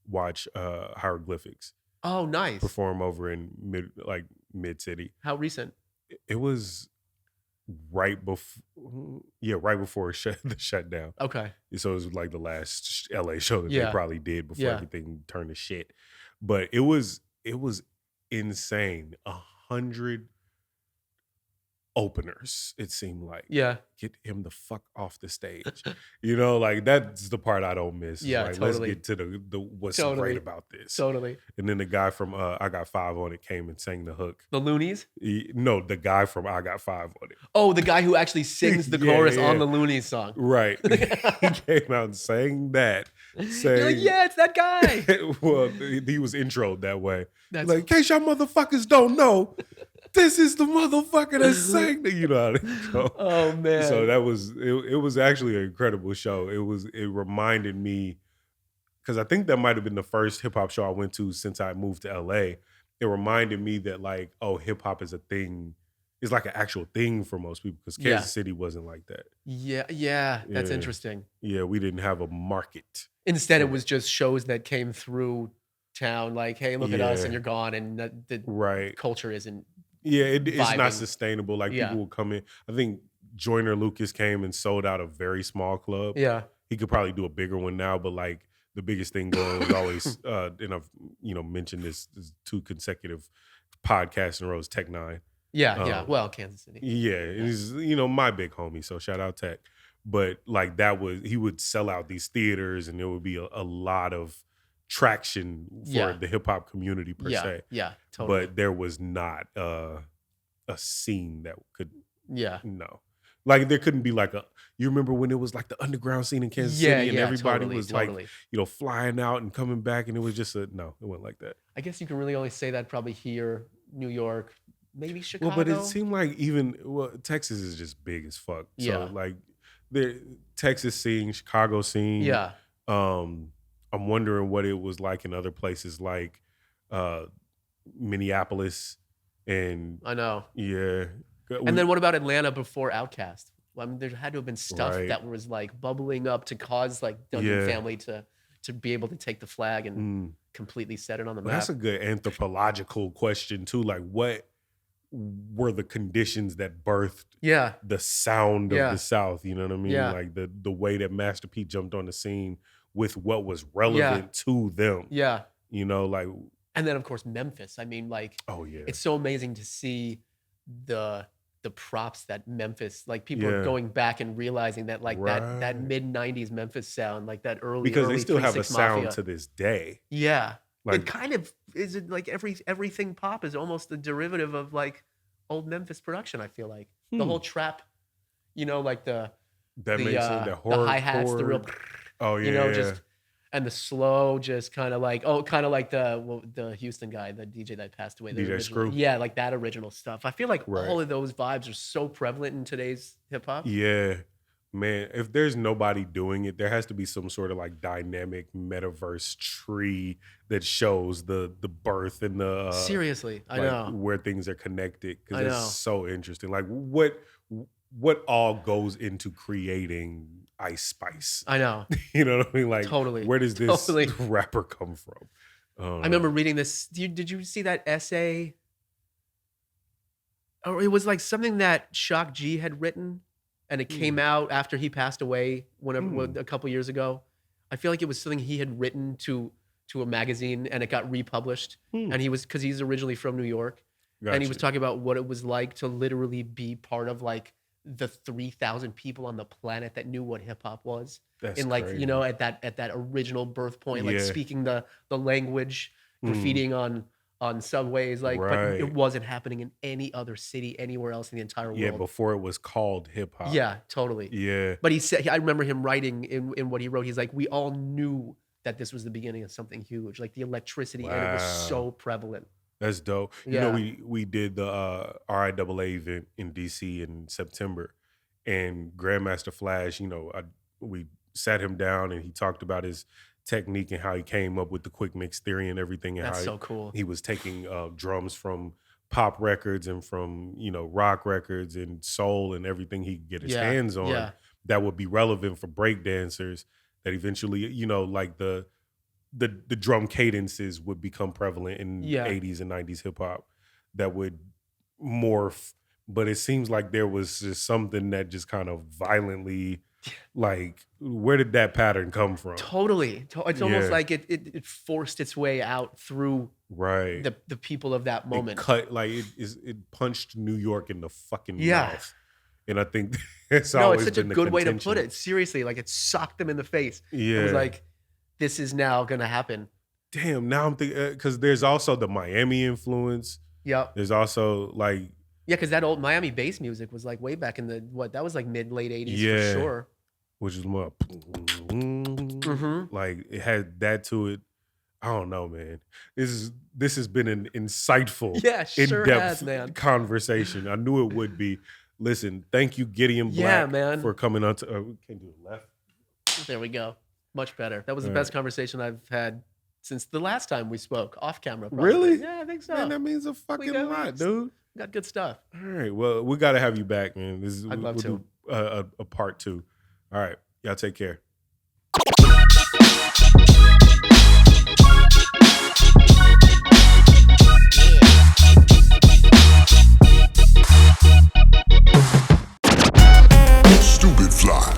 watch Hieroglyphics. Oh, nice. Perform over in mid city. How recent? It was right before the shutdown. Okay. So it was like the last LA show that they probably did before everything turned to shit. But it was insane. 100 openers, it seemed like. Yeah. Get him the fuck off the stage. Like that's the part I don't miss. Yeah, like, totally. Let's get to the what's great about this. Totally. And then the guy from I Got 5 on It came and sang the hook. The Loonies? No, the guy from I Got 5 on It. Oh, the guy who actually sings the chorus on the Loonies song. Right. He came out and sang that. You're like, yeah, it's that guy. Well, he was introed that way. That's like, in case y'all motherfuckers don't know, this is the motherfucker that sang the, how they go. Oh man. So that was it was actually an incredible show. It reminded me, because I think that might have been the first hip hop show I went to since I moved to LA. It reminded me that like, oh, hip hop is a thing. It's like an actual thing for most people, because Kansas City wasn't like that. Yeah, that's interesting. Yeah, we didn't have a market. Instead, it was just shows that came through town, like, hey, look at us, and you're gone, and the culture isn't. Yeah, it's not sustainable. Like people will come in. I think Joyner Lucas came and sold out a very small club. Yeah, he could probably do a bigger one now, but like the biggest thing going was always, and I've mentioned this 2 consecutive podcasts in a row, is Tech 9. Yeah. Well, Kansas City. Yeah, he's my big homie. So shout out Tech. But like he would sell out these theaters, and there would be a lot of traction for the hip hop community per se. Yeah, totally. But there was not a scene that could. Yeah. No. Like there couldn't be like you remember when it was like the underground scene in Kansas City, and everybody was like, flying out and coming back, and it was just no, it wasn't like that. I guess you can really only say that probably here, New York, maybe Chicago. Well, but it seemed like Texas is just big as fuck. So like the Texas scene, Chicago scene. Yeah. I'm wondering what it was like in other places like Minneapolis and I know. Yeah. And then what about Atlanta before Outkast? Well, I mean, there had to have been stuff that was like bubbling up to cause like Dungeon Family to be able to take the flag and completely set it on the map. That's a good anthropological question too. Like, what were the conditions that birthed the sound of the South? You know what I mean? Yeah. Like the way that Master P jumped on the scene with what was relevant to them. Yeah. You know, like. And then of course Memphis. I mean, like, oh yeah, it's so amazing to see the props that Memphis, like people are going back and realizing that like that mid 90s Memphis sound, like that early, because they still have a sound Mafia. to this day. Yeah. Like, it kind of is it like everything pop is almost a derivative of like old Memphis production. I feel like the whole trap, you know, like the hi-hats, the real, just, and the slow, just kind of like, the Houston guy, the DJ that passed away. DJ Screw. Yeah, like that original stuff. I feel like all of those vibes are so prevalent in today's hip hop. Yeah, man. If there's nobody doing it, there has to be some sort of like dynamic metaverse tree that shows the birth and the seriously, I like know where things are connected, because it's so interesting. Like what all goes into creating Ice Spice? I know. You know what I mean? Like, totally. Where does this rapper come from? I remember reading this. Did you see that essay? Or it was like something that Shock G had written, and it came out after he passed away a couple years ago. I feel like it was something he had written to a magazine, and it got republished. And because he's originally from New York, and he was talking about what it was like to literally be part of like the 3,000 people on the planet that knew what hip hop was. That's and like, crazy. you know, at that original birth point, like speaking the language, graffitiing on subways, like, but it wasn't happening in any other city anywhere else in the entire world. Yeah, before it was called hip hop. Yeah, totally. Yeah. But he said, I remember him writing in what he wrote, he's like, we all knew that this was the beginning of something huge. Like the electricity and it was so prevalent. That's dope. Yeah. You know, we did the RIAA event in DC in September, and Grandmaster Flash, you know, we sat him down and he talked about his technique and how he came up with the quick mix theory and everything. And that's how so cool. He was taking drums from pop records and from, you know, rock records and soul and everything he could get his hands on that would be relevant for break dancers, that eventually, you know, like the drum cadences would become prevalent in 80s and 90s hip hop that would morph. But it seems like there was just something that just kind of violently, like, where did that pattern come from? Totally. It's almost like it forced its way out through the people of that moment. It punched New York in the fucking mouth. And I think it's such a good way to put it. Seriously, like it socked them in the face. Yeah. It was like, this is now gonna happen. Damn, now I'm thinking, because there's also the Miami influence. Yep. There's also like, yeah, because that old Miami bass music was like way back in that was like mid-late 80s for sure. Which is more like it had that to it. I don't know, man. This has been an insightful, in-depth conversation. I knew it would be. Listen, thank you, Gideon Black, for coming on to we can't do it left. There we go. Much better. That was the best conversation I've had since the last time we spoke off camera. Probably. Really? Yeah, I think so. Man, that means a fucking lot, dude. Got good stuff. All right. Well, we got to have you back, man. I'd love to. Do a part 2. All right. Y'all take care. Stupid fly.